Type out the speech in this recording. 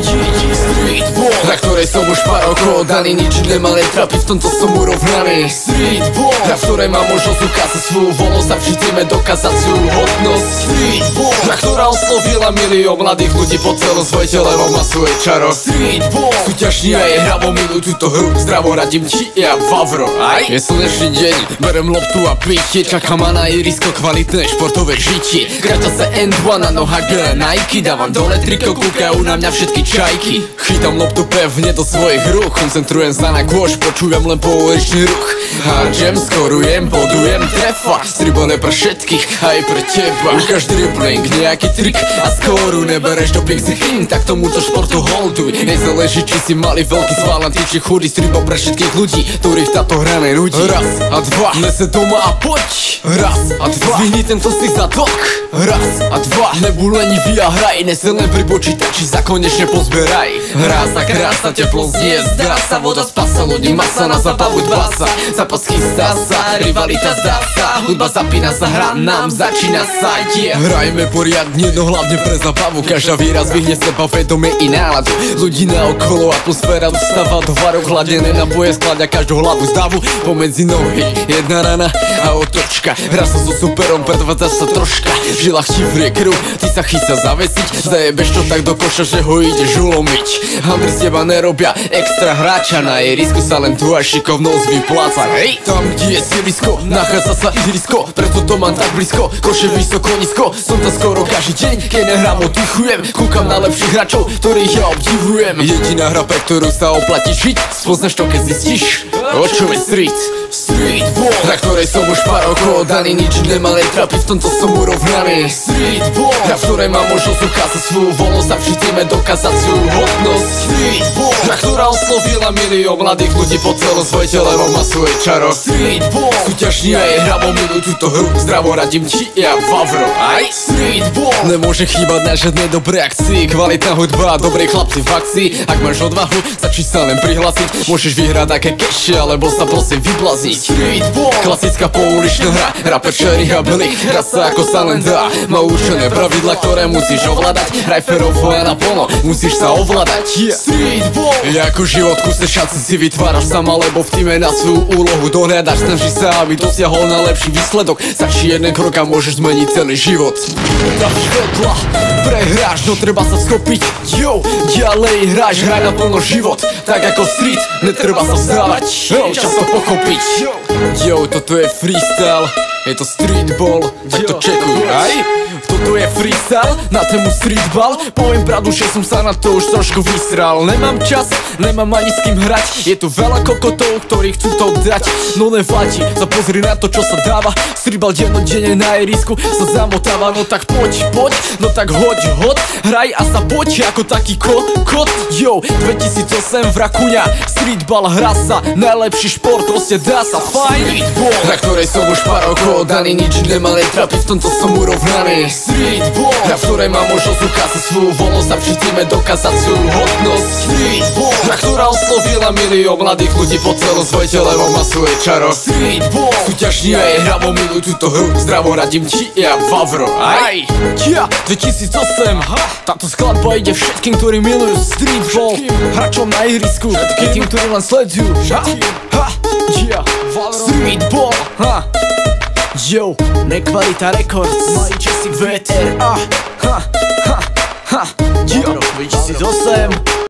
Streetball, na ktorej som už pár rokov daný, nič nemá len trápi, v tomto som urovnaný. Streetball, na ktorej mám možnosť ukázať svoju voľnosť a vždy dokázať svoju hodnosť. Streetball, na ktorá oslovila milión mladých ľudí po celom svete, lebo má svoje čaro. Streetball, súťažní a je hravo, miluj túto hru, zdravo radím ti, ja Vavro. Aj je slnečný deň, berem loptu a pitie, čakám ma na irisko, kvalitné športové žitie. Kráťa sa N2 na nohách, biele Nike, dávam dole triko, kúkajú na mňa všetky čajky. Chytám loptu pevne do svojich rúk, koncentrujem sa na kôž, počúvam len pouličný ruch. Hardžem, skorujem, bodujem, trefa, stribol je pre všetkých, aj pre teba. Každý dribbling, nejaký trik a skoru nebereš do pixichin, tak tomuto športu holduj. Nezáleží, či si malý, veľký, svalantý, či chudý, stribol pre všetkých ľudí, ktorých táto hra nenudí. Raz a dva, nese doma a poď. Raz a dva, zvihni tento si zadok. Raz a dva, nebuď lenivý a hraj, nese len pri počítači, sa konečne pozberaj. Raz a krásna, teplo znie, zdá sa, voda spasa, ľudí masa, na zábavu dbá sa. Zápas chystá sa, rivalita zdá sa, hudba zapína sa, hra nám začína sa, yeah. Hrajme poriadne, no hlavne pre zábavu, každá výraz vyhne seba, vedomie i náladu. Ľudí naokolo, atmosféra dostáva do varu, chladené naboje skláďa každú hlavu z davu. Pomedzi nohy, jedna rana a otočka, hra sa so superom, predvádza sa troška. V žilách ti vrie krv, ty sa chystá zavesiť, zajebeš to tak do koša, že ho ideš ulomiť. Handry z teba nerobia extra hráča, na irisku sa len tu aj šikovnosť vypláca. Hej, tam kde je sídlisko, nachádza sa ihrisko, preto to mám tak blízko, koše vysoko, nízko, som to skoro každý deň, keď nehrám oddychujem, kúkam na lepších hráčov, ktorých ja obdivujem. Jediná hra, pre ktorú sa oplatí žiť, spoznáš to, keď zistíš, o čom je street. Streetball, na ktorej som už pár rokov daný, nič nemá len trápi, v tomto som urovnaný. Streetball, na ktorej mám možnosť ukázať svoju voľnosť a vždy dokázať svoju hodnosť. Streetball, na ktorá oslovila milión mladých ľudí po celom svete, lebo má svoje čaro. Streetball, súťažní a je hravo, miluj túto hru, zdravo radím ti, ja Vavro. Aj Streetball, nemôže chýbať na žiadnej dobrej akcii, kvalitná hudba a dobrí chlapci v akcii. Ak máš odvahu, stačí sa len prihlásiť, môžeš vyhrať také keše, alebo sa prosím vyblaziť. Streetball, klasická pouličná hra, raper Cherry a Billy, hra sa ako sa len dá, má určené pravidla, ktoré musíš ovládať, hraj ferovo a naplno, musíš sa ovládať. Yeah. Streetball, ako život, kúsne šance si vytváraš sama, lebo v týme na svoju úlohu dohľadaš, snaží sa, aby dosiahol najlepší výsledok, stačí jeden krok a môžeš zmeniť celý život. Dáš vedľa, prehráš, no treba sa schopiť, yo, ďalej hráš, hraj naplno život, tak ako street, netreba sa vzdávať, čas to pochopiť. Yo, toto je freestyle, je to streetball, tak to čekuj, aj? Toto je freestyle na tému streetball, poviem pravdu, že som sa na to už trošku vysral. Nemám čas, nemám ani s kým hrať, je tu veľa kokotov, ktorí chcú to dať. No nevadí, sa pozri na to, čo sa dáva, streetball dennodenne na irisku sa zamotáva. No tak poď, no tak hoď, hraj a sa poď ako taký kot. Yo, 2008 v Rakuňa, streetball hra sa, najlepší šport, proste dá sa fajn. Streetball, na ktorej som už pár rokov daný, nič nemá len trápi, v tomto som urovnaný. Streetball, na ktorej mám možnosť ukázať svoju voľnosť a vždy dokázať svoju hodnosť. Streetball, na ktorá oslovila milión mladých ľudí po celom svete, lebo má svoje čaro. Streetball, súťažní a je hravo, miluj túto hru, zdravo radím ti, ja Vavro. Aj, ja, 2008, táto skladba ide všetkým, ktorí milujú streetball, hráčom na ihrisku, všetkým tým, ktorí len sledujú. Streetball, Yo, Nekvalita Records, VTRA,